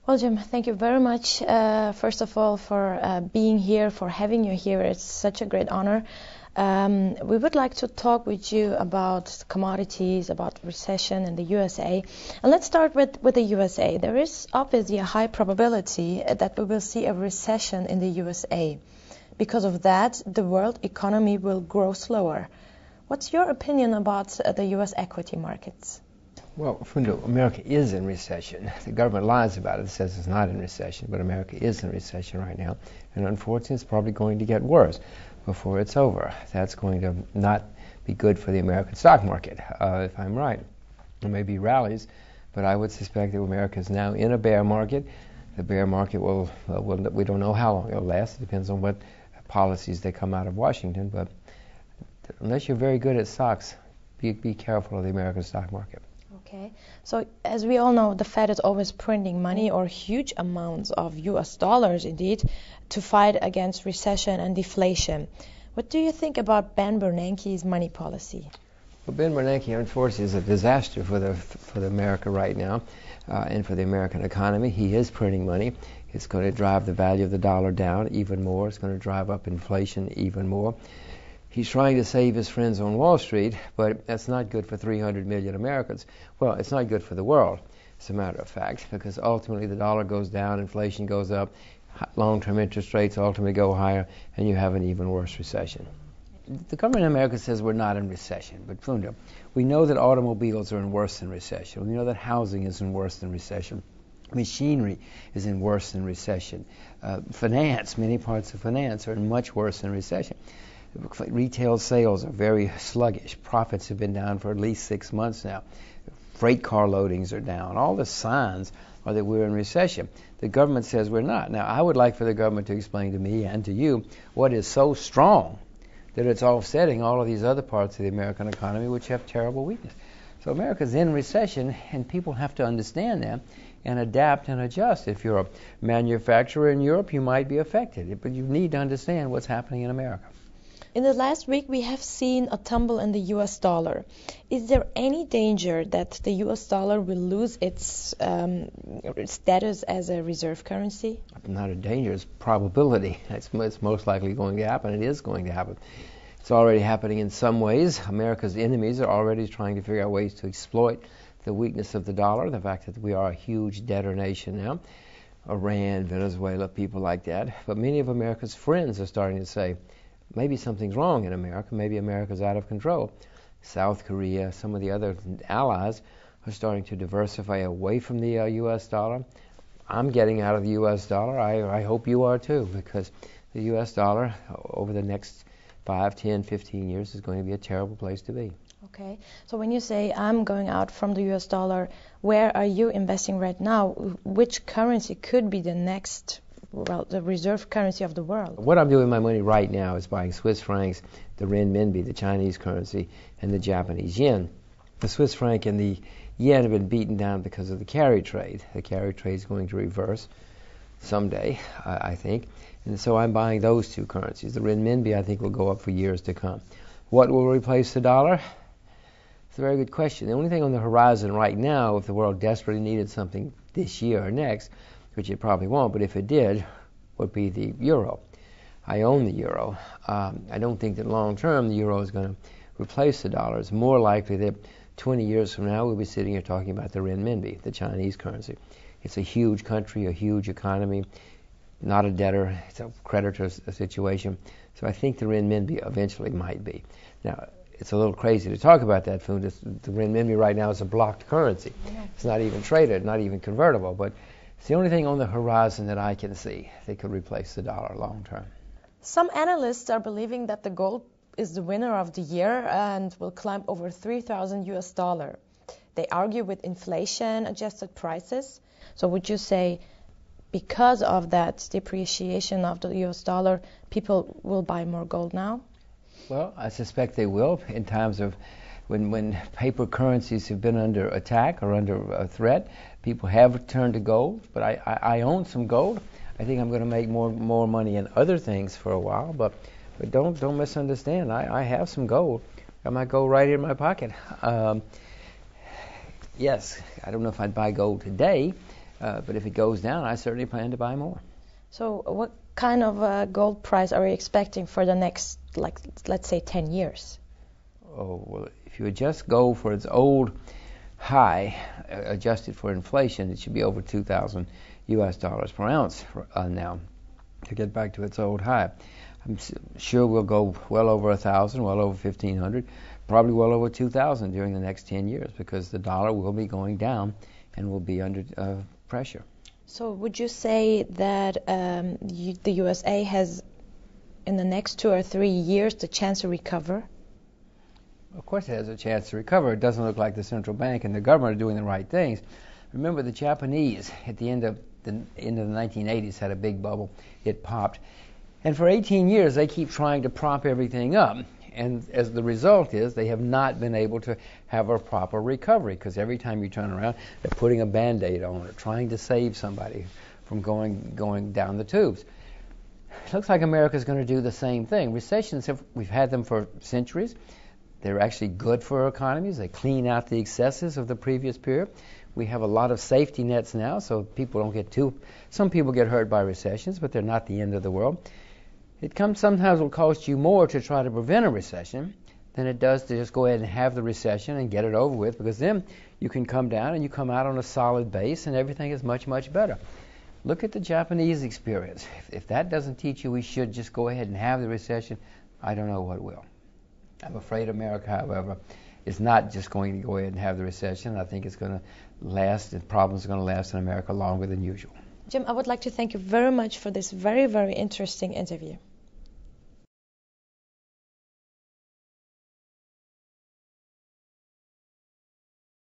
Well, Jim, thank you very much, first of all, for being here, for having you here. It's such a great honor. We would like to talk with you about commodities, about recession in the USA. And let's start with the USA. There is obviously a high probability that we will see a recession in the USA. Because of that, the world economy will grow slower. What's your opinion about the US equity markets? Well, Fundo, America is in recession. The government lies about it. It says it's not in recession, but America is in recession right now. And unfortunately, it's probably going to get worse before it's over. That's going to not be good for the American stock market, if I'm right. There may be rallies, but I would suspect that America is now in a bear market. The bear market will we don't know how long it'll last. It depends on what policies they come out of Washington. But unless you're very good at stocks, be careful of the American stock market. Okay, so as we all know, the Fed is always printing money, or huge amounts of US dollars indeed, to fight against recession and deflation. What do you think about Ben Bernanke's money policy? Well, Ben Bernanke, unfortunately, is a disaster for the America right now, and for the American economy. He is printing money. It's going to drive the value of the dollar down even more. It's going to drive up inflation even more. He's trying to save his friends on Wall Street, but that's not good for 300 million Americans. Well, it's not good for the world, as a matter of fact, because ultimately the dollar goes down, inflation goes up, long-term interest rates ultimately go higher, and you have an even worse recession. The government in America says we're not in recession, but Fundo, we know that automobiles are in worse than recession. We know that housing is in worse than recession. Machinery is in worse than recession. Finance, many parts of finance are in much worse than recession. Retail sales are very sluggish. Profits have been down for at least 6 months now. Freight car loadings are down. All the signs are that we're in recession. The government says we're not. Now, I would like for the government to explain to me and to you what is so strong that it's offsetting all of these other parts of the American economy which have terrible weakness. So America's in recession, and people have to understand that and adapt and adjust. If you're a manufacturer in Europe, you might be affected, but you need to understand what's happening in America. In the last week, we have seen a tumble in the US dollar. Is there any danger that the US dollar will lose its status as a reserve currency? Not a danger, it's probability. It's most likely going to happen. It is going to happen. It's already happening in some ways. America's enemies are already trying to figure out ways to exploit the weakness of the dollar, the fact that we are a huge debtor nation now. Iran, Venezuela, people like that. But many of America's friends are starting to say, maybe something's wrong in America. Maybe America's out of control. South Korea, some of the other allies are starting to diversify away from the U.S. dollar. I'm getting out of the U.S. dollar. I hope you are too, because the U.S. dollar over the next 5, 10, 15 years is going to be a terrible place to be. Okay. So when you say I'm going out from the U.S. dollar, where are you investing right now? Which currency could be the next, the reserve currency of the world? What I'm doing with my money right now is buying Swiss francs, the renminbi, the Chinese currency, and the Japanese yen. The Swiss franc and the yen have been beaten down because of the carry trade. The carry trade is going to reverse someday, I think. And so I'm buying those two currencies. The renminbi, I think, will go up for years to come. What will replace the dollar? It's a very good question. The only thing on the horizon right now, if the world desperately needed something this year or next, which it probably won't, but if it did, would be the euro. I own the euro. I don't think that long term the euro is going to replace the dollar. It's more likely that 20 years from now we'll be sitting here talking about the renminbi, the Chinese currency. It's a huge country, a huge economy, not a debtor, it's a creditor situation. So I think the renminbi eventually might be. Now, it's a little crazy to talk about that, Food. The renminbi right now is a blocked currency. Yeah. It's not even traded, not even convertible, but it's the only thing on the horizon that I can see that could replace the dollar long term. Some analysts are believing that the gold is the winner of the year and will climb over 3,000 US dollar. They argue with inflation adjusted prices. So would you say because of that depreciation of the US dollar, people will buy more gold now? Well, I suspect they will in times of when paper currencies have been under attack or under threat. People have turned to gold, but I own some gold. I think I'm going to make more money in other things for a while, but don't misunderstand. I have some gold. I might go right in my pocket. Yes, I don't know if I'd buy gold today, But if it goes down, I certainly plan to buy more. So what kind of gold price are you expecting for the next, like, let's say 10 years? Oh, well, if you would just go for its old high, adjusted for inflation, it should be over $2,000 per ounce now to get back to its old high. I'm sure we'll go well over 1,000, well over 1,500, probably well over 2,000 during the next 10 years, because the dollar will be going down and will be under pressure. So would you say that the USA has, in the next 2 or 3 years, the chance to recover? Of course it has a chance to recover. It doesn't look like the central bank and the government are doing the right things. Remember, the Japanese, at the end of the 1980s, had a big bubble. It popped. And for 18 years, they keep trying to prop everything up. And as the result is, they have not been able to have a proper recovery, because every time you turn around, they're putting a Band-Aid on it, trying to save somebody from going down the tubes. It looks like America's going to do the same thing. Recessions, we've had them for centuries. They're actually good for economies. They clean out the excesses of the previous period. We have a lot of safety nets now, so people don't get some people get hurt by recessions, but they're not the end of the world. Sometimes will cost you more to try to prevent a recession than it does to just go ahead and have the recession and get it over with, because then you can come down and you come out on a solid base and everything is much, much better. Look at the Japanese experience. If that doesn't teach you we should just go ahead and have the recession, I don't know what will. I'm afraid America, however, is not just going to go ahead and have the recession. I think it's going to last, and problems are going to last in America longer than usual. Jim, I would like to thank you very much for this very, very interesting interview.